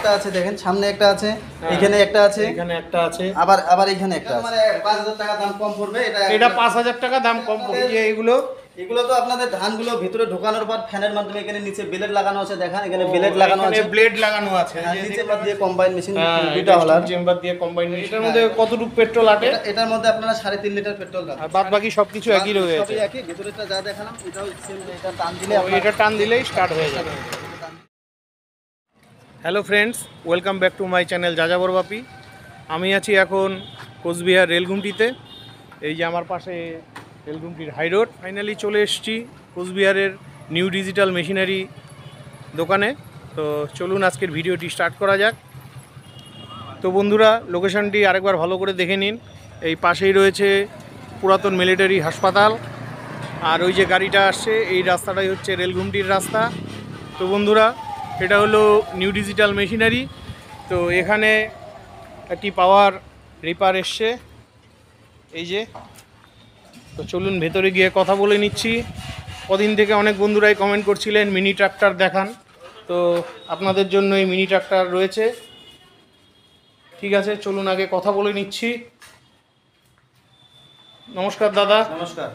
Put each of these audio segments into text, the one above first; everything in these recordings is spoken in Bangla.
একটা আছে, দেখেন সামনে একটা আছে, এখানে একটা আছে, এখানে একটা আছে, আবার এখানে একটা আছে। মানে 5000 টাকা দাম কম পড়বে। এটা 5000 টাকা দাম কম পড়বে। এগুলো তো আপনাদের ধানগুলো ভিতরে ঢোকানোর পর ফ্যানের মাধ্যমে এখানে নিচে ব্লেড লাগানো আছে, দেখেন এখানে ব্লেড লাগানো আছে, ব্লেড লাগানো আছে, নিচে দিয়ে কম্বাইন মেশিন দুটো হলার চেম্বার দিয়ে কম্বাইন। এটার মধ্যে কতটুকু পেট্রোল আটে? এটার মধ্যে আপনারা 3.5 লিটার পেট্রোল দাও, আর বাদ বাকি সবকিছু একই রয়েছে, সবই একই। ভিতরেটা যা দেখালাম এটাও সেম, এটা টান দিলে এটা টান দিলেই স্টার্ট হয়ে যাবে। Hello friends, welcome back to my channel যাযাবর বাপি। আমি আছি এখন কোচবিহার রেলগুমটিতে। এই যে আমার পাশে রেলগুমটির হাই রোড। ফাইনালি চলে এসেছি কোচবিহারের নিউ ডিজিটাল মেশিনারি দোকানে। তো চলুন আজকের ভিডিওটি স্টার্ট করা যাক। তো বন্ধুরা, লোকেশনটি আরেকবার ভালো করে দেখে নিন। এই পাশেই রয়েছে পুরাতন মিলিটারি হাসপাতাল, আর ওই যে গাড়িটা আসছে এই রাস্তাটাই হচ্ছে রেলগুমটির রাস্তা। তো বন্ধুরা, এটা হলো নিউ ডিজিটাল মেশিনারি। তো এখানে একটি পাওয়ার রিপার এসছে, এই যে। তো চলুন ভেতরে গিয়ে কথা বলে নিচ্ছি। কদিন থেকে অনেক বন্ধুরাই কমেন্ট করছিলেন মিনি ট্রাক্টর দেখান, তো আপনাদের জন্য এই মিনি ট্রাক্টর রয়েছে। ঠিক আছে, চলুন আগে কথা বলে নিচ্ছি। নমস্কার দাদা। নমস্কার।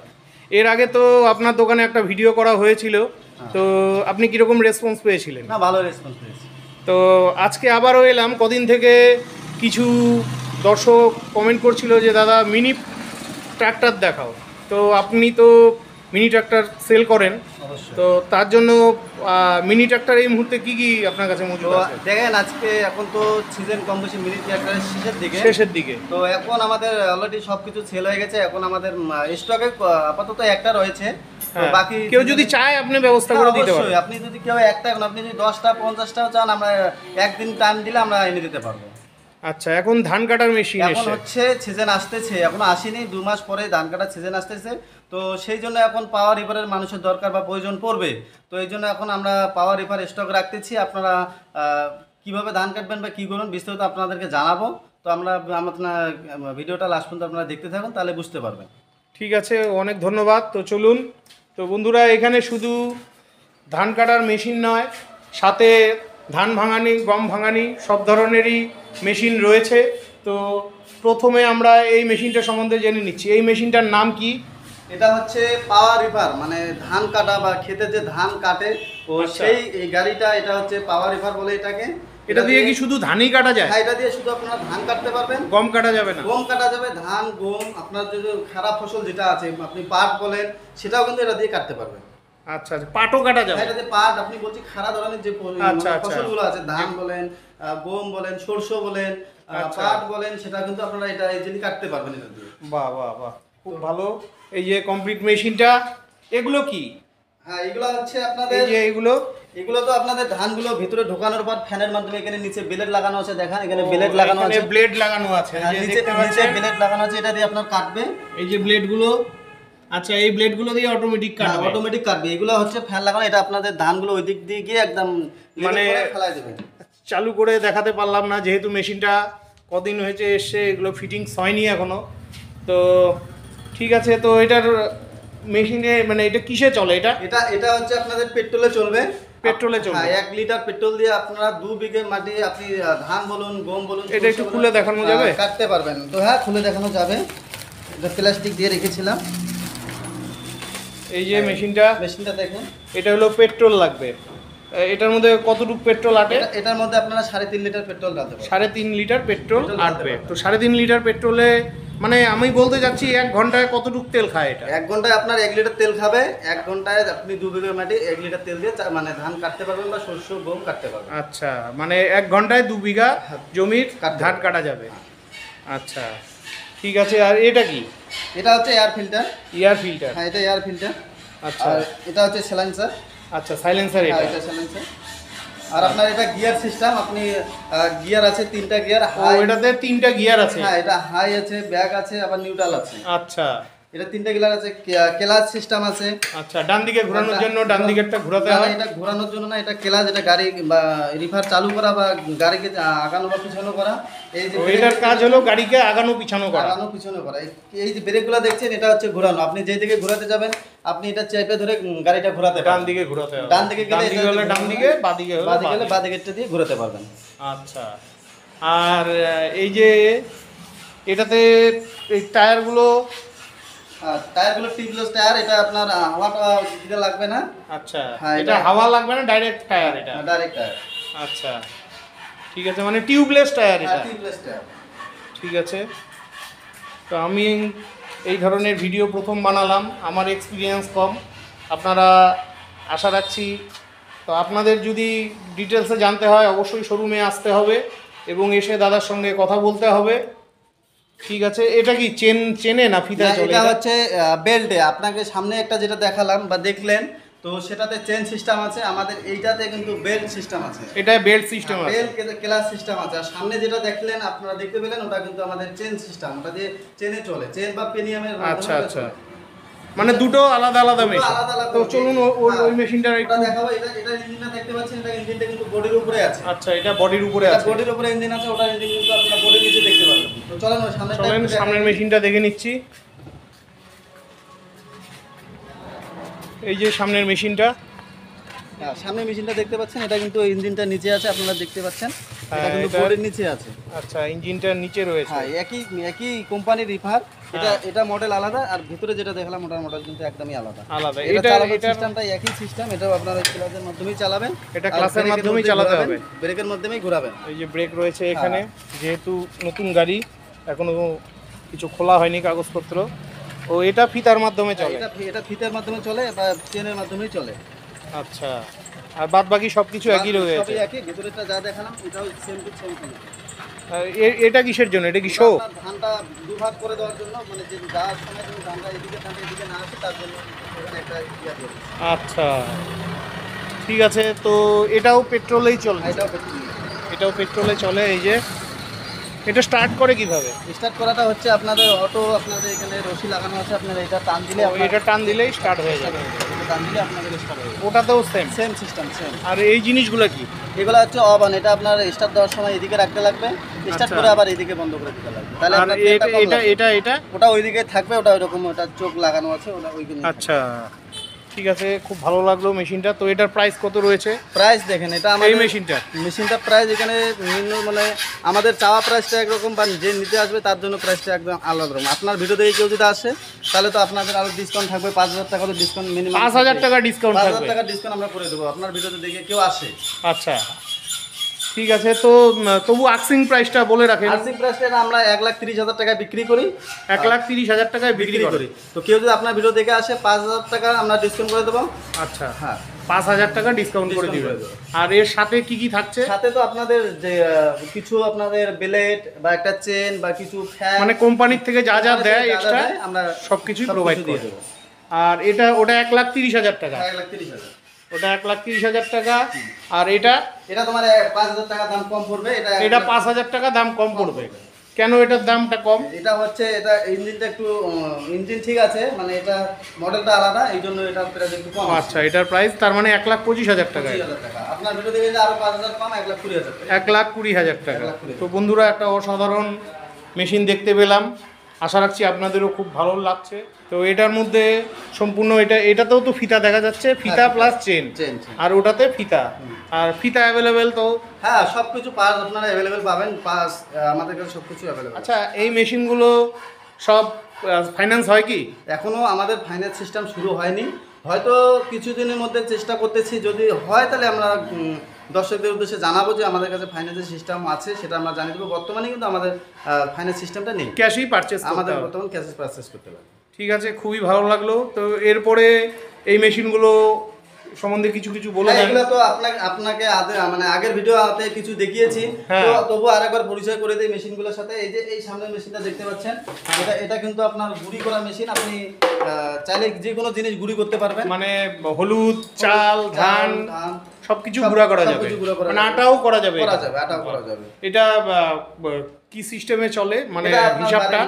এর আগে তো আপনার দোকানে একটা ভিডিও করা হয়েছিল, তো আপনি কীরকম রেসপন্স পেয়েছিলেন? না, ভালো রেসপন্স পেয়েছি। তো আজকে আবারও এলাম। কদিন থেকে কিছু দর্শক কমেন্ট করছিল যে দাদা মিনি ট্র্যাক্টর দেখাও। তো আপনি তো মিনি ট্র্যাক্টর সেল করেন, তো তার জন্য মিনি ট্র্যাক্টর এই মুহূর্তে কি কি আপনার কাছে মজুদ আছে? দেখেন, আজকে এখন তো সিজন কম বেশি মিনি ট্র্যাক্টরের শেষের দিকে। তো এখন আমাদের অলরেডি সব কিছু সেল হয়ে গেছে। এখন আমাদের স্টকে আপাতত একটা রয়েছে। বাকি কেউ যদি চায় আপনি ব্যবস্থা করে দিতে পারবেন। আপনি যদি কেউ একটা, আপনি যদি 10টা 50টাও চান, আমরা একদিন টাইম দিলে আমরা এনে দিতে পারবো। আচ্ছা, এখন ধান কাটার মেশিন এখন হচ্ছে সিজন আসতেছে, এখনো আসেনি, 2 মাস পরে ধান কাটার সিজন আসতেছে। তো সেই জন্য এখন পাওয়ার রিপারের মানুষের দরকার বা প্রয়োজন পড়বে। তো এই জন্য এখন আমরা পাওয়ার রিপার স্টক রাখতেছি। আপনারা কিভাবে ধান কাটবেন বা কী করুন বিস্তারিত আপনাদেরকে জানাবো। তো আপনার ভিডিওটা লাস্ট পর্যন্ত আপনারা দেখতে থাকুন, তাহলে বুঝতে পারবেন। ঠিক আছে, অনেক ধন্যবাদ। তো চলুন। তো বন্ধুরা, এখানে শুধু ধান কাটার মেশিন নয়, সাথে ধান ভাঙানি, গম ভাঙানি সব ধরনেরই মেশিন রয়েছে। তো প্রথমে আমরা এই মেশিনটা সম্বন্ধে জেনে নিচ্ছি। এই মেশিনটার নাম কি? এটা হচ্ছে পাওয়ার রিপার, মানে ধান কাটা বা খেতে যে ধান কাটে ও সেই এই গাড়িটা, এটা হচ্ছে পাওয়ার রিপার বলে এটাকে। এটা দিয়ে কি শুধু ধানই কাটা যায়? হ্যাঁ, এটা দিয়ে শুধু আপনারা ধান কাটতে পারবেন, গম কাটা যাবে না? গম কাটা যাবে, ধান, গম, আপনার যে খারাপ ফসল যেটা আছে, আপনি পাট বলেন, সেটাও কিন্তু এটা দিয়ে কাটতে পারবেন। আচ্ছা আচ্ছা, পাটও কাটা যাবে? এটা যে পাট, আপনি বলছি খারাপ ধরনের যে ফসলগুলো আছে, ধান বলেন, গম বলেন, সরষ বলেন, পাট বলেন, সেটা কিন্তু আপনারা এটা ইজিলি কাটতে পারবেন এটা দিয়ে। বাহ বাহ বাহ, খুব ভালো। এই যে কমপ্লিট মেশিনটা, এগুলো কি? হ্যাঁ, এগুলো হচ্ছে আপনাদের, এই যে এগুলো তো আপনাদের ধানগুলো ভিতরে ঢোকানোর পর ফ্যানের মাধ্যমে এখানে নিচে ব্লেড লাগানো আছে, দেখেন এখানে ব্লেড লাগানো আছে, ব্লেড লাগানো আছে, নিচে ব্লেড লাগানো আছে, এটা দিয়ে আপনার কাটবে। এই যে ব্লেডগুলো, আচ্ছা এই ব্লেডগুলো দিয়ে অটোমেটিক কাটবে? অটোমেটিক কাটবে। এগুলো হচ্ছে ফ্যান লাগানো, এটা আপনাদের ধানগুলো ওই দিক দিয়ে গিয়ে একদম মানে ফেলাই দেবে। চালু করে দেখাতে পারলাম না, যেহেতু মেশিনটা কদিন হয়েছে এসে, এগুলো ফিটিংস হয়নি এখনো। তো ঠিক আছে। তো এটার মেশিনে মানে এটা কিসে চলে? এটা হচ্ছে আপনাদের পেট্রোলে চলবে। পেট্রোলে চলবে? হ্যাঁ, 1 লিটার পেট্রোল দিয়ে আপনারা 2 বিঘে মাটি আপনি ধান বলুন, গম বলুন, এটা একটু খুলে দেখানো যাবে? কাটতে পারবেন। তো হ্যাঁ, খুলে দেখানো যাবে। এটা প্লাস্টিক দিয়ে রেখেছিলাম। এই যে মেশিনটা দেখুন, এটা হলো পেট্রোল লাগবে। এটার মধ্যে কতটুকু পেট্রোল আটে? এটার মধ্যে আপনারা 3.5 লিটার পেট্রোল ডালতে পারবেন। 3.5 লিটার পেট্রোল আটবে। তো 3.5 লিটার পেট্রোলে মানে আমি বলতে যাচ্ছি 1 ঘন্টায় কতটুকু তেল খায় এটা? 1 ঘন্টায় আপনার 1 লিটার তেল খাবে। 1 ঘন্টায় আপনি 2 বিঘা মাটি 1 লিটার তেল দিয়ে মানে ধান কাটতে পারবেন বা শস্য গম কাটতে পারবেন। আচ্ছা, মানে 1 ঘন্টায় 2 বিঘা জমির ধান কাটা যাবে। আচ্ছা ঠিক আছে। আর এটা কি? এটা হচ্ছে এয়ার ফিল্টার। Air filter? হ্যাঁ, এটা এয়ার ফিল্টার। আচ্ছা, আর এটা হচ্ছে সাইলেন্সার। আচ্ছা, সাইলেন্সার। এটা সাইলেন্সার। আর আপনার এটা গিয়ার সিস্টেম, আপনি গিয়ার আছে 3টা গিয়ার। এটাতে 3টা গিয়ার আছে? হ্যাঁ, এটা হাই আছে, ব্যাক আছে, আবার নিউট্রাল আছে। আচ্ছা, এটা 3টা গিয়ার আছে, ক্লাচ সিস্টেম আছে। আচ্ছা, ডান দিকে ঘোরানোর জন্য ডান দিকেরটা ঘোরাতে না, হয়। এটা ঘোরানোর জন্য না, এটা ক্লাচ, এটা গাড়ি বা রিভার চালু করা বা গাড়িকে আগানো বা পিছানো করা। এই যে এটার কাজ হলো গাড়িকে আগানো পিছানো করা। আগানো পিছনে করা। এই যে ব্রেকগুলো দেখছেন, এটা হচ্ছে ঘোরানো। আপনি যেই দিকে ঘোরাতে যাবেন আপনি এটা চেপে ধরে গাড়িটা ঘোরাতে ডান পারবেন। দিকে ঘোরাতে হবে। ডান দিকে গেলে ডান দিকে, বাদিকে হলে বাদিকেরটা দিয়ে ঘোরাতে পারবেন। আচ্ছা, আর এই যে এটাতে এই টায়ারগুলো, টায়ারগুলো টিউবলেস টায়ার, এটা আপনার হাওয়াটা দিতে লাগবে না। আচ্ছা, হ্যাঁ, এটা হাওয়া লাগবে না, ডাইরেক্ট টায়ার এটা। Direct tyre. আচ্ছা, ঠিক আছে, মানে টিউবলেস টায়ার এটা। Tubeless tyre. ঠিক আছে। তো আমি এই ধরনের ভিডিও প্রথম বানালাম, আমার এক্সপিরিয়েন্স কম, আপনারা আশা রাখছি। তো আপনাদের যদি ডিটেলসে জানতে হয় অবশ্যই শোরুমে আসতে হবে এবং এসে দাদার সঙ্গে কথা বলতে হবে। ঠিক আছে। এটা কি চেনে না ফিতা চলে? এটা হচ্ছে বেল্টে। আপনাকে সামনে একটা যেটা দেখালাম বা দেখলেন, তো সেটাতে চেন সিস্টেম আছে। আমাদের এইটাতে কিন্তু বেল্ট সিস্টেম আছে। এটা বেল্ট সিস্টেম আছে, বেল্ট ক্লাস সিস্টেম আছে। আর সামনে যেটা দেখলেন, আপনারা দেখতে পেলেন, ওটা কিন্তু আমাদের চেন সিস্টেম। ওটা দিয়ে চেনে চলে, চেন বা পেনিয়ামের মাধ্যমে। আচ্ছা আচ্ছা, মানে দুটো আলাদা আলাদা মেশিন। আলাদা আলাদা। তো চলুন ওই মেশিনটা এটা দেখাবো। এটা ইঞ্জিনটা দেখতে পাচ্ছেন, এটা ইঞ্জিনটা কিন্তু বডির উপরে আছে। আচ্ছা, এটা বডির উপরে আছে। বডির উপরে ইঞ্জিন আছে, ওটা ইঞ্জিন কিন্তু আপনারা বডির নিচে দেখতে পাবেন। তো চলেন সামনের মেশিনটা দেখে নিচ্ছি। এই যে সামনের মেশিনটা, হ্যাঁ, সামনের মেশিনটা দেখতে পাচ্ছেন, এটা কিন্তু ইঞ্জিনটা নিচে আছে, আপনারা দেখতে পাচ্ছেন। এটা হ্যাঁ, কিন্তু এটা- বডির নিচে আছে। আচ্ছা, ইঞ্জিনটা নিচে রয়েছে। হ্যাঁ, একই কোম্পানির রিফার। এটা মডেল আলাদা, আর ভিতরে যেটা দেখালাম ওটার মডেল কিন্তু একদমই আলাদা। আলাদা। এটা চালানোর এটা সিস্টেমটা একই সিস্টেম। এটাও আপনারা ক্লাসের মাধ্যমেই চালাবেন। এটা আর ক্লাসের ব্রেকের মাধ্যমেই মধ্যে চালাতে ঘোরাবেন, হবে। ব্রেকের মাধ্যমেই ঘোরাবেন। এই যে ব্রেক রয়েছে এখানে, যেহেতু নতুন গাড়ি এখনো কিছু খোলা হয়নি কাগজপত্র। ও এটা ফিতার মাধ্যমে চলে? এটা ফিতের মাধ্যমে চলে বা চেনের মাধ্যমেই চলে। আচ্ছা, আর বাদ বাকি সবকিছু একই রয়েছে? সবই একই। ভিতরেরটা যা দেখালাম এটাও সেম টু সেম। এটা কিসের জন্য? এটা কি শো? ধানটা দুভাগ করে দেওয়ার জন্য, মানে যে যাওয়ার সময় যদি ধানটা এদিকে না আসে, তার জন্য এখানে একটা ইয়া দেবে। আচ্ছা, ঠিক আছে। তো এটাও পেট্রোলেই চলে? এটাও পেট্রোলে চলে। এই যে এটা স্টার্ট করে কিভাবে? স্টার্ট করাটা হচ্ছে আপনাদের অটো, আপনাদের এখানে রশি লাগানো আছে, আপনারা এটা টান দিলে এটা টান দিলেই স্টার্ট হয়ে যাবে। টান দিলে আপনাদের স্টার্ট হয়ে যাবে। ওটাতেও সেম সেম সিস্টেম, সেম। আর এই জিনিসগুলো কি? এগুলো হচ্ছে অন। এটা আপনার স্টার্ট দেওয়ার সময় এদিকে রাখতে লাগবে, স্টার্ট করে আবার এদিকে বন্ধ করে দিতে লাগবে। তাহলে আর আপনার তেলটা কম লাগবে। এটা ওটা ওইদিকে থাকবে, ওটা ওইরকম, ওটা চোখ লাগানো আছে, ওটা ওইখানে। আচ্ছা, ঠিক আছে, খুব ভালো লাগলো মেশিনটা। তো এটার প্রাইস কত রয়েছে? প্রাইস দেখেন, এটা আমাদের এই মেশিনটা প্রাইস এখানে নিম্ন, মানে আমাদের চাওয়া প্রাইসটা একরকম, বা যে নিতে আসবে তার জন্য প্রাইসটা একদম আলাদা রকম। আপনার ভিডিও দেখে কেউ যদি আসে, তাহলে তো আপনাদের আরো ডিসকাউন্ট থাকবে। 5,000 টাকা তো ডিসকাউন্ট, মিনিমাম 5,000 টাকা ডিসকাউন্ট থাকবে। 5,000 টাকা ডিসকাউন্ট আমরা করে দেবো আপনার ভিডিওতে দেখে কেউ আসে। আচ্ছা, ঠিক আছে। তো তবু আস্কিং প্রাইসটা বলে রাখেন। আর্থিক প্রাইসটা আমরা 1,30,000 টাকায় বিক্রি করি। 1,30,000 টাকায় বিক্রি করি। তো কেউ যদি আপনার ভিডিও দেখে আসে, 5,000 টাকা আমরা ডিসকাউন্ট করে দেবো। আচ্ছা, হ্যাঁ, 5,000 টাকা ডিসকাউন্ট করে Discount দিবেন। করে দেবো। আর এর সাথে কি কি থাকছে? সাথে তো আপনাদের যে কিছু আপনাদের বেলেট বা একটা চেন বা কিছু ফ্যান, মানে কোম্পানির থেকে যা যা দেয় এক্সট্রা আমরা সবকিছুই সবকিছু প্রোভাইড দিয়ে করে দেবো। আর ওটা 1,30,000 টাকা। 1,30,000। ওটা 1,30,000 টাকা। আর এটা তোমার 5,000 টাকা দাম কম পড়বে। এটা 5,000 টাকা দাম কম পড়বে। কেন এটার দামটা কম? এটা হচ্ছে, এটা ইঞ্জিনটা একটু, ইঞ্জিন ঠিক আছে, মানে এটা মডেলটা আলাদা, এই জন্য এটার প্রাইস একটু কম। আচ্ছা, এটার প্রাইস তার মানে 1,25,000 টাকা। 25,000 টাকা। আপনার ভিডিও দেখে যে আরো 5,000 কম, 1,20,000 টাকা। 1,20,000 টাকা। 1,20,000 তো বন্ধুরা, একটা অসাধারণ মেশিন দেখতে পেলাম। আশা রাখছি আপনাদেরও খুব ভালো লাগছে। তো এটার মধ্যে সম্পূর্ণ এটাতেও তো ফিতা দেখা যাচ্ছে, ফিতা প্লাস চেন। আর ওটাতে ফিতা, আর ফিতা অ্যাভেলেবেল তো? হ্যাঁ, সবকিছু পার্টস আপনারা অ্যাভেলেবেল পাবেন। আমাদের কাছে সবকিছু অ্যাভেলেবেল। আচ্ছা, এই মেশিনগুলো সব ফাইন্যান্স হয় কি? এখনো আমাদের ফাইন্যান্স সিস্টেম শুরু হয়নি, হয়তো কিছুদিনের মধ্যে চেষ্টা করতেছি। যদি হয় তাহলে আমরা দর্শকদের উদ্দেশ্যে জানাবো যে আমাদের কাছে ফাইন্যান্সের সিস্টেম আছে, সেটা আমরা জানিয়ে দেবো। বর্তমানে কিন্তু আমাদের ফাইন্যান্স সিস্টেমটা নেই, ক্যাশই পারচেস আমাদের বর্তমান ক্যাশে পারচেস করতে পারি। ঠিক আছে, খুবই ভালো লাগলো। তো এরপরে এই মেশিনগুলো সম্বন্ধে কিছু বলে দেন। এগুলো তো আপনাকে মানে আগের ভিডিওতে কিছু দেখিয়েছি, তো তবু আরেকবার পরিচয় করে দিই মেশিনগুলোর সাথে। এই যে এই সামনের মেশিনটা দেখতে পাচ্ছেন, এটা কিন্তু আপনার গুঁড়ি করা মেশিন। আপনি চাইলে যে কোনো জিনিস গুঁড়ি করতে পারবেন, মানে হলুদ, চাল, ধান সবকিছু গুঁড়া করা যাবে, সবকিছু গুঁড়া করা মানে যাবে। আটাও করা যাবে, করা যাবে, আটাও করা যাবে। এটা কি সিস্টেমে চলে, মানে এটা আপনার হিসাবটা?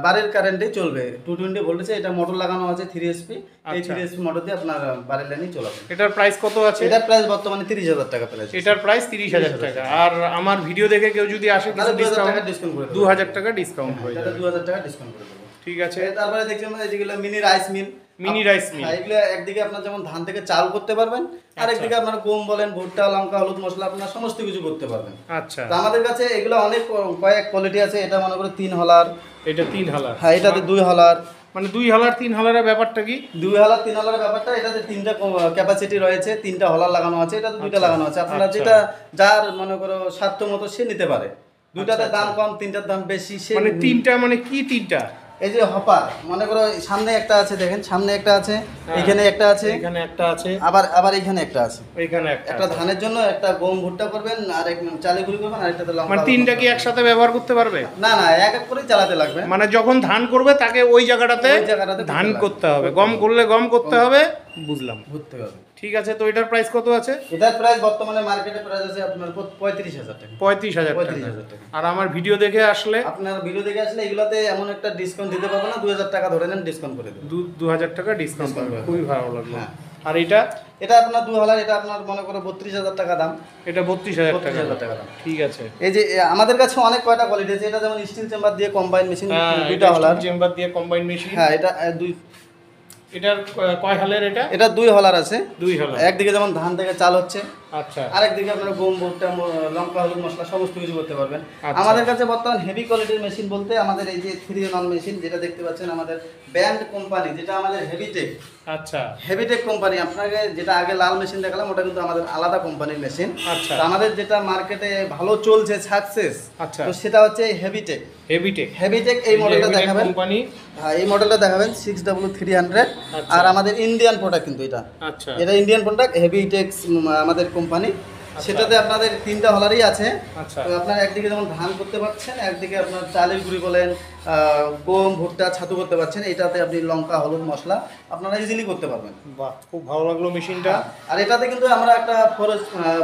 বাড়ির কারেন্টে চলবে, 220 ভোল্টেজে। এটা মোটর লাগানো আছে 3 HP। এই আচ্ছা। 3 HP মোটর দিয়ে আপনার বাড়ির লাইনে চলাবে। এটার প্রাইস কত আছে? এটার প্রাইস বর্তমানে 30,000 টাকা প্রাইস। এটার প্রাইস 30,000 টাকা। আর আমার ভিডিও দেখে কেউ যদি আসে কিছু তাহলে 2,000 টাকা ডিসকাউন্ট, ডিসকাউন্ট করে দেবো। 2,000 টাকা ডিসকাউন্ট হয়ে এটা যাবে। 2,000 টাকা ডিসকাউন্ট করে দেবো। ঠিক আছে। তারপরে দেখছেন যেগুলো mini rice mill. Mini rice mill, এগুলো একদিকে আপনার যেমন ধান থেকে চাল করতে পারবেন, আর একদিকে আপনার গম বলেন, ভুট্টা, লঙ্কা, হলুদ, মশলা, আপনার সমস্ত কিছু করতে পারবেন। আচ্ছা। তো আমাদের কাছে এগুলো অনেক কয়েক কোয়ালিটি আছে। এটা মনে করো 3 হলার, এটা 3 হালার। হ্যাঁ এটাতে 2 হলার। মানে 2 হালার 3 হালারের ব্যাপারটা কি? 2 হলার 3 হলারের ব্যাপারটা, এটাতে 3টা ক্যাপাসিটি রয়েছে, 3টা হলার লাগানো আছে, এটাতে 2টা লাগানো আছে। আপনারা আচ্ছা। যেটা যার মনে করো সাধ্য মতো সে নিতে পারে। 2টাতে আচ্ছা, দাম কম, 3টার দাম বেশি। সে মানে 3টা মানে কি 3টা? এই যে হপার মনে করো সামনে একটা আছে, দেখেন সামনে একটা আছে, এখানে একটা আছে, এখানে একটা আছে, আবার এখানে একটা আছে। এখানে একটা একটা আছে। ধানের জন্য, একটা গম ভুট্টা করবেন, আর এক চালে গুঁড়ি করবেন, আর একটাতে লঙ্কা। মানে 3টা কি একসাথে ব্যবহার করতে পারবে? না না, এক এক করে চালাতে লাগবে। মানে যখন ধান করবে তাকে ওই জায়গাটাতে ওই জায়গাটাতে ধান করতে করতে হবে, গম করলে গম করতে হবে, বুঝলাম। ঘুরতে হবে। ঠিক আছে। তো এটার প্রাইস কত আছে? এটার প্রাইস বর্তমানে মার্কেটে প্রাইস আছে আপনার 35,000 টাকা। 35,000 35,000 টাকা। টাকা। আর আমার ভিডিও দেখে আসলে আপনার ভিডিও দেখে আসলে এগুলাতে এমন একটা ডিসকাউন্ট দিতে পারবো না, 2,000 টাকা ধরে নেন, ডিসকাউন্ট করে দেবো। 2,000 টাকা ডিসকাউন্ট Discount পাবে, পাবে। খুবই ভালো লাগলো। হ্যাঁ। আর এটা এটা আপনার 2 হলার, এটা আপনার মনে করো 32,000 টাকা দাম। এটা 32,000 টাকা। 32,000 টাকা দাম। ঠিক আছে। এই যে আমাদের কাছে অনেক কয়টা কোয়ালিটি আছে। এটা যেমন স্টিল চেম্বার দিয়ে কম্বাইন মেশিন, 2টা হলার। চেম্বার দিয়ে কম্বাইন মেশিন। হ্যাঁ এটা দুই, এটার কয় হালের এটা? এটা 2 হলার আছে। 2 হালার। একদিকে যেমন ধান থেকে চাল হচ্ছে, আচ্ছা। আরেকদিকে আপনারা গম, ভুট্টা, লঙ্কা, হলুদ, মশলা সমস্ত কিছু করতে পারবেন। আচ্ছা। আমাদের কাছে বর্তমান হেভি কোয়ালিটির মেশিন বলতে আমাদের এই যে 3-in-1 মেশিন যেটা দেখতে পাচ্ছেন, আমাদের ব্র্যান্ড কোম্পানি, যেটা আমাদের হেভিটেক। আচ্ছা। হেভিটেক কোম্পানি, আপনাকে যেটা আগে লাল মেশিন দেখালাম ওটা কিন্তু আমাদের আলাদা কোম্পানির মেশিন। আচ্ছা। তো আমাদের যেটা মার্কেটে ভালো চলছে সাকসেস, আচ্ছা। তো সেটা হচ্ছে হেভিটেক। হেভিটেক। হেভিটেক এই মডেলটা দেখাবেন, কোম্পানি। হ্যাঁ এই মডেলটা দেখাবেন 6W300। আচ্ছা। আর আমাদের ইন্ডিয়ান প্রোডাক্ট কিন্তু এটা, আচ্ছা। এটা ইন্ডিয়ান প্রোডাক্ট, হেভিটেক আমাদের কোম্পানি। সেটাতে আপনাদের 3টা হলারই আছে। আচ্ছা। তো আপনার একদিকে যেমন ধান করতে পারছেন, একদিকে আপনার চালের গুঁড়ি বলেন, গম, ভুট্টা, ছাতু করতে পারছেন। এটাতে আপনি লঙ্কা, হলুদ, মশলা আপনারা ইজিলি করতে পারবেন। বাহ, খুব ভালো লাগলো মেশিনটা। আর এটাতে কিন্তু আমরা একটা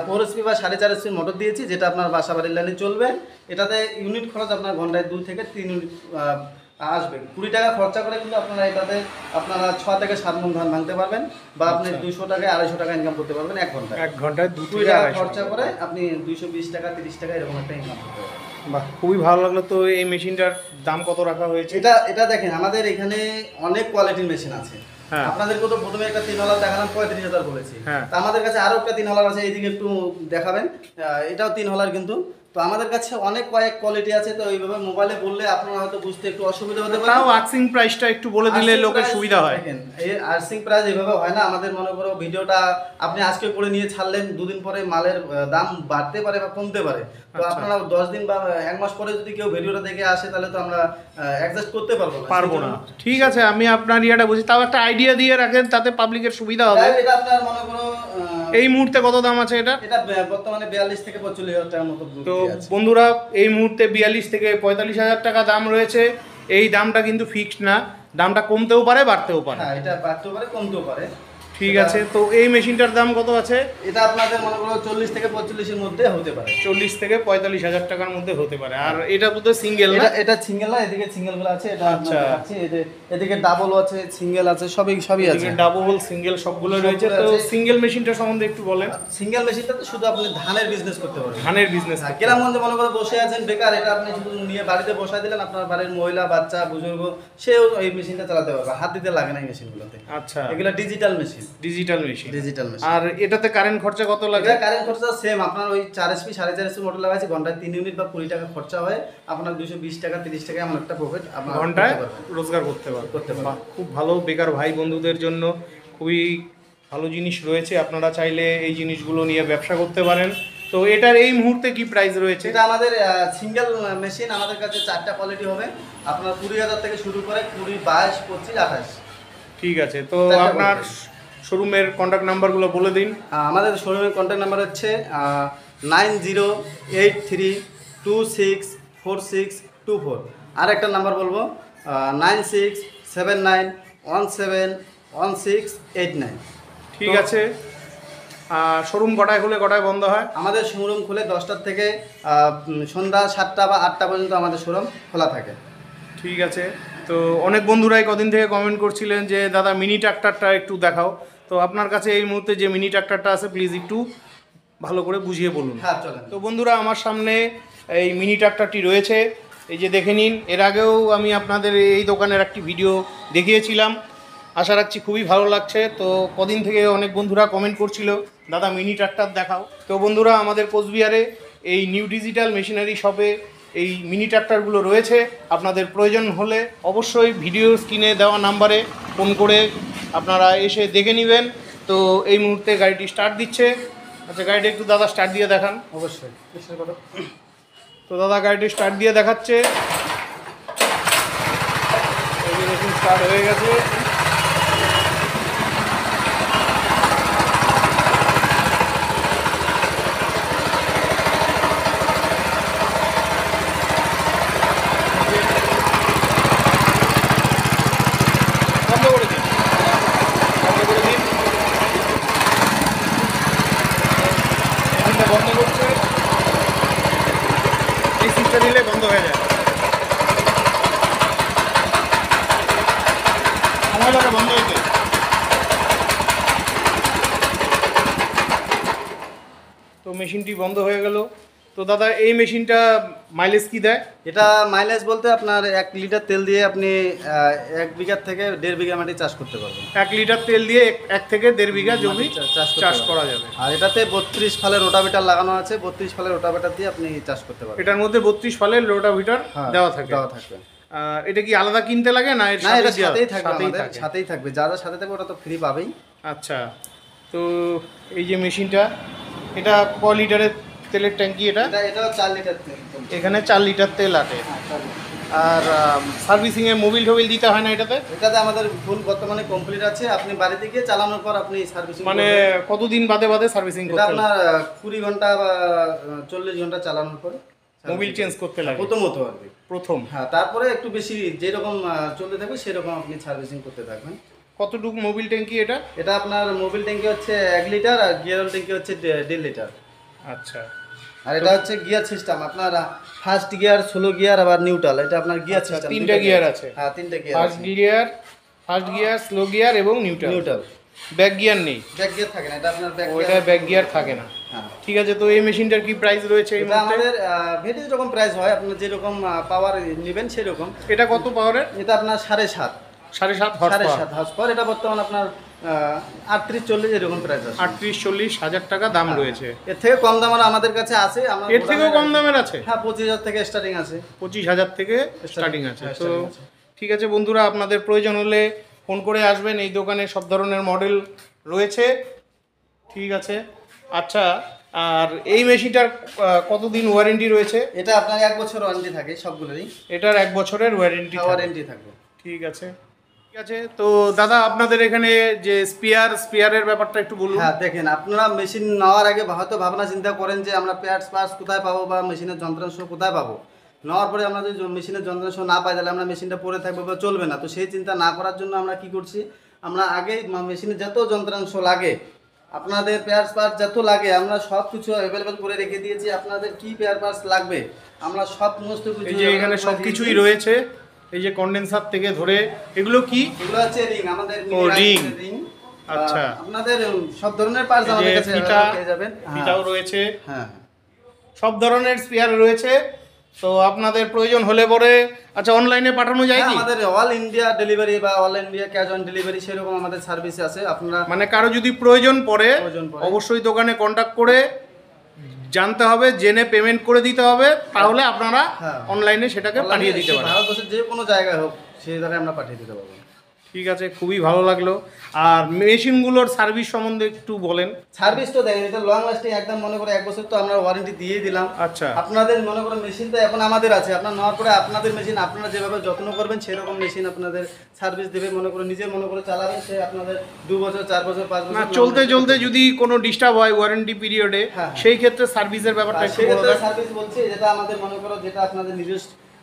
4 HP বা 4.5 HP মোটর দিয়েছি, যেটা আপনার বাসা বাড়ির লাইনে চলবে। এটাতে ইউনিট খরচ আপনার ঘন্টায় 2 থেকে 3 ইউনিট আসবে। 20 টাকা খরচা করে কিন্তু আপনারা এটাতে আপনারা 6 থেকে 7 মণ ধান ভাঙতে পারবেন, বা আপনি 200 টাকা 250 টাকা ইনকাম করতে পারবেন 1 ঘন্টায়। 1 ঘন্টায় 2 20 থেকে টাকা 250 খরচা করে আপনি 220 টাকা 30 টাকা এরকম একটা ইনকাম করতে পারবেন। বাহ, খুবই ভালো লাগলো। তো এই মেশিনটার দাম কত রাখা হয়েছে? এটা দেখেন, আমাদের এখানে অনেক কোয়ালিটির মেশিন আছে। হ্যাঁ। আপনাদেরকে তো প্রথমে একটা 3 হলার দেখালাম, 35,000 বলেছি। হ্যাঁ। তা আমাদের কাছে আরো একটা 3 হলার আছে, এইদিকে একটু দেখাবেন। এটাও 3 হলার কিন্তু। তো আমাদের কাছে অনেক কয়েক কোয়ালিটি আছে। তো এইভাবে মোবাইলে বললে আপনারা হয়তো বুঝতে একটু অসুবিধা হতে পারে। তাও আর্থিং প্রাইসটা একটু বলে দিলে আর্থিং লোকের প্রাইস সুবিধা হয়। দেখেন, এই আর্থিং প্রাইস এইভাবে হয় না। আমাদের মনে করো ভিডিওটা আপনি আজকে করে নিয়ে ছাড়লেন, 2 দিন পরে মালের দাম বাড়তে পারে বা কমতে পারে। তো আচ্ছা। আপনারা 10 দিন বা 1 মাস পরে যদি কেউ ভিডিওটা দেখে আসে, তাহলে তো আমরা অ্যাডজাস্ট করতে পারবো না। ঠিক আছে, আমি আপনার ইয়েটা বুঝি। তাও একটা আইডিয়া দিয়ে রাখেন, তাতে পাবলিকের সুবিধা হবে। এটা আপনার মনে করো এই মুহূর্তে কত দাম আছে এটা? এটা বর্তমানে 42 থেকে 45,000 টাকার মতো তো বিক্রি আছে। বন্ধুরা, এই মুহূর্তে 42 থেকে 45,000 টাকা দাম রয়েছে। এই দামটা কিন্তু ফিক্সড না, দামটা কমতেও পারে বাড়তেও পারে। হ্যাঁ, এটা বাড়তেও পারে কমতেও পারে। ঠিক আছে। তো এই মেশিনটার দাম কত আছে? এটা আপনাদের মনে করো 40 থেকে 45 এর মধ্যে হতে পারে। 40 থেকে 45,000 টাকার মধ্যে হতে পারে। আর এটা তো সিঙ্গেল না? এটা সিঙ্গেল না, এদিকে সিঙ্গেল গুলো আছে। এটা আচ্ছা। আছে, এদিকে ডাবল আছে, সিঙ্গেল আছে, সবই আছে। ডাবল সিঙ্গেল সবগুলো রয়েছে। তো আছে। সিঙ্গেল মেশিনটা সম্বন্ধে একটু বলেন। সিঙ্গেল মেশিনটাতে শুধু আপনি ধানের বিজনেস করতে পারবেন। ধানের বিজনেস। গ্রামগঞ্জে মনে করে বসে আছেন বেকার, এটা আপনি শুধু নিয়ে বাড়িতে বসায় দিলেন, আপনার বাড়ির মহিলা, বাচ্চা, বুজুর্গ সেও এই মেশিনটা চালাতে পারবে। হাত দিতে লাগে না এই মেশিনগুলোতে। আচ্ছা। এগুলো digital machine. Digital machine. Digital machine. আর এটাতে কারেন্ট খরচা কত লাগে? এটা কারেন্ট খরচা সেম। আপনার ওই 4 HP 4.5 HP মোটর লাগাইছি, ঘন্টায় 3 ইউনিট বা 20 টাকা খরচা হয়। আপনার 220 টাকা 30 টাকা এমন একটা প্রফিট আপনার ঘন্টায় করতে পারবেন। রোজগার করতে পারবে। করতে পারবেন। বাহ, খুব ভালো। বেকার ভাই বন্ধুদের জন্য খুবই ভালো জিনিস রয়েছে। আপনারা চাইলে এই জিনিসগুলো নিয়ে ব্যবসা করতে পারেন। তো এটার এই মুহূর্তে কি প্রাইস রয়েছে? এটা আমাদের সিঙ্গেল মেশিন, আমাদের কাছে 4টা কোয়ালিটি হবে। আপনার 20,000 থেকে শুরু করে 20, 22, 25, 28। ঠিক আছে। তো চারটা আপনার quality। শোরুমের কন্ট্যাক্ট নাম্বারগুলো বলে দিন। আমাদের শোরুমের কন্ট্যাক্ট নাম্বার হচ্ছে 9083264624। আর একটা নাম্বার বলবো 9679171689। ঠিক আছে। শোরুম কটায় খুলে কটায় বন্ধ হয়? আমাদের শোরুম খুলে 10টার থেকে সন্ধ্যা 7টা বা 8টা পর্যন্ত আমাদের শোরুম খোলা থাকে। ঠিক আছে। তো অনেক বন্ধুরাই কদিন থেকে কমেন্ট করছিলেন যে দাদা মিনি ট্রাক্টরটা একটু দেখাও। তো আপনার কাছে এই মুহূর্তে যে মিনি ট্রাক্টরটা আছে প্লিজ একটু ভালো করে বুঝিয়ে বলুন। হ্যাঁ চলেন। তো বন্ধুরা, আমার সামনে এই মিনি ট্রাক্টরটি রয়েছে, এই যে দেখে নিন। এর আগেও আমি আপনাদের এই দোকানের একটি ভিডিও দেখিয়েছিলাম, আশা রাখছি খুবই ভালো লাগছে। তো কদিন থেকে অনেক বন্ধুরা কমেন্ট করছিল দাদা মিনি ট্রাক্টর দেখাও। তো বন্ধুরা, আমাদের কোচবিহারে এই নিউ ডিজিটাল মেশিনারি শপে এই মিনি ট্রাক্টরগুলো রয়েছে। আপনাদের প্রয়োজন হলে অবশ্যই ভিডিও স্ক্রিনে দেওয়া নাম্বারে ফোন করে আপনারা এসে দেখে নেবেন। তো এই মুহূর্তে গাড়িটি স্টার্ট দিচ্ছে। আচ্ছা, গাড়িটা একটু দাদা স্টার্ট দিয়ে দেখান। অবশ্যই। তো দাদা গাড়িটি স্টার্ট দিয়ে দেখাচ্ছে। এই যে মেশিন স্টার্ট হয়ে গেছে। বন্ধ করে দিন, বন্ধ করে দিন। মেশিনটা বন্ধ করছে। এই সুইচটা দিলে বন্ধ হয়ে যায়, সময় লাগে বন্ধ হইতে। তো মেশিনটি বন্ধ হয়ে গেল। তো দাদা এই মেশিনটা মাইলেজ কি দেয়? এটা মাইলেজ বলতে আপনার 1 লিটার তেল দিয়ে আপনি 1 বিঘা থেকে 1.5 বিঘা মাটি চাষ করতে পারবেন। 1 লিটার তেল দিয়ে 1 থেকে 1.5 বিঘা জমি চাষ করা যাবে। আর এটাতে 32 ফালের রোটাভেটার লাগানো আছে। 32 ফালের রোটাভেটার দিয়ে আপনি চাষ করতে পারবেন। এটার মধ্যে 32 ফালের রোটাভিটার দেওয়া থাকে। এটা কি আলাদা কিনতে লাগে না? এর না, এটা সাথেই থাকবে, সাথেই আমাদের থাকে। সাথেই থাকবে। যা যা সাথে থাকবে ওটা তো ফ্রি পাবেই। আচ্ছা, তো এই যে মেশিনটা, এটা ক লিটারের তেলের ট্যাঙ্কি? এটাও 4 লিটার তেল। এখানে 4 লিটার তেল আটে। আর সার্ভিসিংয়ে মোবিল টোবিল দিতে হয় না এটাতে? এটাতে আমাদের ফুল বর্তমানে কমপ্লিট আছে। আপনি বাড়িতে গিয়ে চালানোর পর আপনি সার্ভিসিং মানে কতদিন বাদে বাদে সার্ভিসিং এটা করতে লাগে? আপনার 20 ঘন্টা বা 40 ঘন্টা চালানোর পরে মোবিল চেঞ্জ করতে লাগে প্রথমত আর কি। প্রথম? হ্যাঁ, তারপরে একটু বেশি যেরকম চলতে থাকবে সেরকম আপনি সার্ভিসিং করতে থাকবেন। কতটুকু মোবিল ট্যাঙ্কি এটা? এটা আপনার মোবিল ট্যাঙ্কি হচ্ছে 1 লিটার আর গিয়ার অয়েল ট্যাঙ্কি হচ্ছে 1.5 লিটার। আচ্ছা, আর এটা হচ্ছে গিয়ার সিস্টেম। আপনার ফার্স্ট গিয়ার, স্লো গিয়ার আবার নিউট্রাল। এটা আপনার গিয়ার সিস্টেম। 3টা গিয়ার আছে? হ্যাঁ, 3টা gear first gear, slow gear এবং নিউট্রাল। নিউট্রাল। ব্যাক গিয়ার নেই? ব্যাক গিয়ার থাকে না, এটা আপনার ব্যাক ওইটা ব্যাক গিয়ার থাকে না। হ্যাঁ। ঠিক আছে, তো এই মেশিনটার কি প্রাইস রয়েছে এই এটা মুহূর্তে? আমাদের ভেটে যখন প্রাইস হয় আপনার যেরকম পাওয়ার নেবেন সেরকম। এটা কত পাওয়ারের? এটা আপনার 7.5 7.5 হর্স পাওয়ার। এটা বর্তমান আপনার 38-40 এরকম প্রাইস আছে। 38-40 হাজার টাকা দাম রয়েছে। এর থেকে কম দামের আমাদের কাছে আছে। এর থেকেও কম দামের আছে? হ্যাঁ, 25,000 থেকে স্টার্টিং আছে। 25,000 থেকে স্টার্টিং আছে। হ্যাঁ, তো starting আছে। ঠিক আছে বন্ধুরা, আপনাদের প্রয়োজন হলে ফোন করে আসবেন। এই দোকানে সব ধরনের মডেল রয়েছে। ঠিক আছে। আচ্ছা, আর এই মেশিনটার কতদিন ওয়ারেন্টি রয়েছে? এটা আপনার 1 বছর ওয়ারেন্টি থাকে সবগুলোরই। এটার 1 বছরের ওয়ারেন্টি ওয়ারেন্টি থাকবে। ঠিক আছে। ঠিক আছে, তো দাদা আপনাদের এখানে যে স্পেয়ারের ব্যাপারটা একটু বলুন। হ্যাঁ, দেখেন, আপনারা মেশিন নেওয়ার আগে হয়তো ভাবনা চিন্তা করেন যে আমরা পার্টস কোথায় পাবো বা মেশিনের যন্ত্রাংশ কোথায় পাবো। নেওয়ার পরে আমরা যদি মেশিনের যন্ত্রাংশ না পাই তাহলে আমরা মেশিনটা পরে থাকবো বা চলবে না। তো সেই চিন্তা না করার জন্য আমরা কি করছি, আমরা আগেই মেশিনের যত যন্ত্রাংশ লাগে, আপনাদের পার্টস যত লাগে, আমরা সব কিছু অ্যাভেলেবেল করে রেখে দিয়েছি। আপনাদের কি পার্টস লাগবে আমরা সমস্ত কিছু, এই যে এখানে সব কিছুই রয়েছে। এই যে কন্ডেন্সার থেকে ধরে এগুলো কি? এগুলো হচ্ছে রিং, আমাদের রিং। রিং। আচ্ছা, আপনাদের সব ধরনের পার্টস আমাদের কাছে পেয়ে যাবেন। ফিতাও রয়েছে। হ্যাঁ, সব ধরনের স্পেয়ার রয়েছে। তো আপনাদের প্রয়োজন হলে পরে আচ্ছা অনলাইনে পাঠানো যায় কি? আমাদের অল ইন্ডিয়া ডেলিভারি বা all India cash on delivery সেরকম আমাদের সার্ভিস আছে। আপনারা মানে কারো যদি প্রয়োজন পড়ে অবশ্যই দোকানে কন্ট্যাক্ট করে জানতে হবে, জেনে পেমেন্ট করে দিতে হবে, তাহলে আপনারা অনলাইনে সেটাকে পাঠিয়ে দিতে পারেন। ভারতবর্ষের যে কোনো জায়গায় হোক সেই জায়গায় আমরা পাঠিয়ে দিতে পারবো। ঠিক আছে, খুবই ভালো লাগলো। আর মেশিনগুলোর সার্ভিস সম্বন্ধে একটু বলেন। সার্ভিস তো দেখেন, এটা লং লাস্টিং একদম। মনে করে 1 বছর তো আমরা ওয়ারেন্টি দিয়েই দিলাম। আচ্ছা, আপনাদের মনে করেন মেশিন তো এখন আমাদের আছে, আপনার নেওয়ার পরে আপনাদের মেশিন আপনারা যেভাবে যত্ন করবেন সেরকম মেশিন আপনাদের সার্ভিস দেবে। মনে করে নিজে মনে করে চালাবেন, সে আপনাদের 2 বছর 4 বছর 5 না বছর চলতে চলতে যদি কোনো ডিস্টার্ব হয় ওয়ারেন্টি পিরিয়ডে, সেই ক্ষেত্রে সার্ভিসের ব্যাপারটা একটু বলে দেন। সার্ভিস বলছি যেটা আমাদের মনে করো যেটা আপনাদের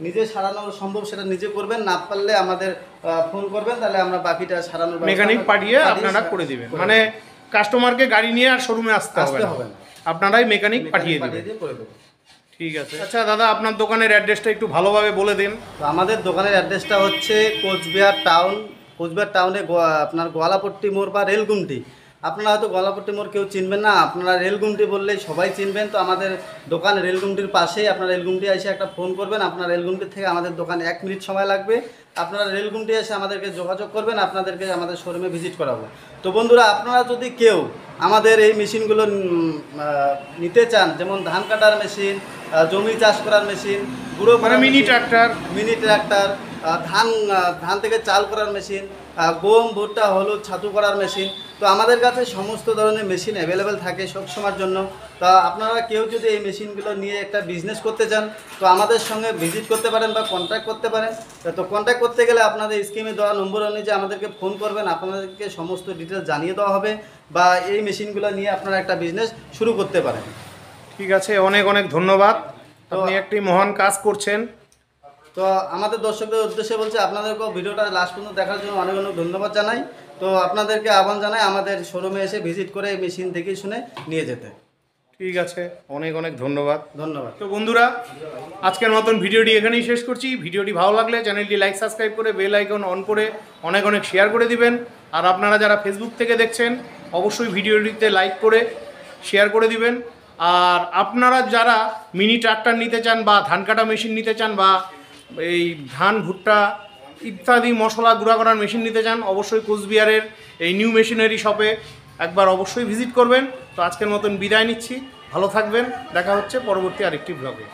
নিজে সারানো সম্ভব সেটা নিজে করবেন, না পারলে আমাদের ফোন করবেন, তাহলে আমরা বাকিটা সারানোর মেকানিক পাঠিয়ে আপনারা করে দিবেন। মানে কাস্টমারকে গাড়ি নিয়ে আর শোরুমে আসতে আসতে হবে হবে না, না। আপনারাই মেকানিক পাঠিয়ে পাঠিয়ে দেবেন। দিয়ে করে দেবো। ঠিক আছে। আচ্ছা দাদা, আপনার দোকানের অ্যাড্রেসটা একটু ভালোভাবে বলে দিন। তো আমাদের দোকানের অ্যাড্রেসটা হচ্ছে কোচবিহার টাউনে আপনার গোয়ালাপট্টি মোড় বা রেলগুমটি। আপনারা হয়তো গোয়ালাপট্টি মোড় কেউ চিনবেন না, আপনারা রেলগুমটি বললেই সবাই চিনবেন। তো আমাদের দোকান রেলগুমটির পাশেই, আপনারা রেলগুমটি এসে একটা ফোন করবেন, আপনার রেলগুমটি থেকে আমাদের দোকান 1 মিনিট সময় লাগবে। আপনারা রেলগুমটি এসে আমাদেরকে যোগাযোগ করবেন, আপনাদেরকে আমাদের শোরুমে ভিজিট করাবো। তো বন্ধুরা, আপনারা যদি কেউ আমাদের এই মেশিনগুলো নিতে চান, যেমন ধান কাটার মেশিন, জমি চাষ করার মেশিন, গুঁড়ো মানে করার mini machine, tractor, mini tractor, ধান থেকে চাল করার মেশিন, গম ভুট্টা হলুদ ছাতু করার মেশিন, তো আমাদের কাছে সমস্ত ধরনের মেশিন অ্যাভেলেবেল থাকে সব সময়ের জন্য। তা আপনারা কেউ যদি এই মেশিনগুলো নিয়ে একটা বিজনেস করতে চান, তো আমাদের সঙ্গে ভিজিট করতে পারেন বা কন্ট্যাক্ট করতে পারেন। তো কন্ট্যাক্ট করতে গেলে আপনাদের স্ক্রিনে দেওয়া নম্বর অনুযায়ী আমাদেরকে ফোন করবেন, আপনাদেরকে সমস্ত ডিটেলস জানিয়ে দেওয়া হবে, বা এই মেশিনগুলো নিয়ে আপনারা একটা বিজনেস শুরু করতে পারেন। ঠিক আছে, অনেক অনেক ধন্যবাদ। তো আপনি একটি মহান কাজ করছেন। তো আমাদের দর্শকদের উদ্দেশ্যে বলছে, আপনাদেরকেও ভিডিওটা লাস্ট পর্যন্ত দেখার জন্য অনেক অনেক ধন্যবাদ জানাই। তো আপনাদেরকে আহ্বান জানাই আমাদের শোরুমে এসে ভিজিট করে এই মেশিন দেখে শুনে নিয়ে যেতে। ঠিক আছে, অনেক অনেক ধন্যবাদ। ধন্যবাদ। তো বন্ধুরা, আজকের মতন ভিডিওটি এখানেই শেষ করছি। ভিডিওটি ভালো লাগলে চ্যানেলটি লাইক সাবস্ক্রাইব করে বেল আইকন অন করে অনেক অনেক শেয়ার করে দিবেন। আর আপনারা যারা ফেসবুক থেকে দেখছেন, অবশ্যই ভিডিওটিতে লাইক করে শেয়ার করে দিবেন। আর আপনারা যারা মিনি ট্রাক্টর নিতে চান বা ধান কাটা মেশিন নিতে চান বা এই ধান ভুট্টা ইত্যাদি মশলা গুঁড়া করার মেশিন নিতে চান, অবশ্যই কোচবিহারের এই নিউ মেশিনারি শপে একবার অবশ্যই ভিজিট করবেন। তো আজকের মতন বিদায় নিচ্ছি, ভালো থাকবেন, দেখা হচ্ছে পরবর্তী আরেকটি ব্লগে।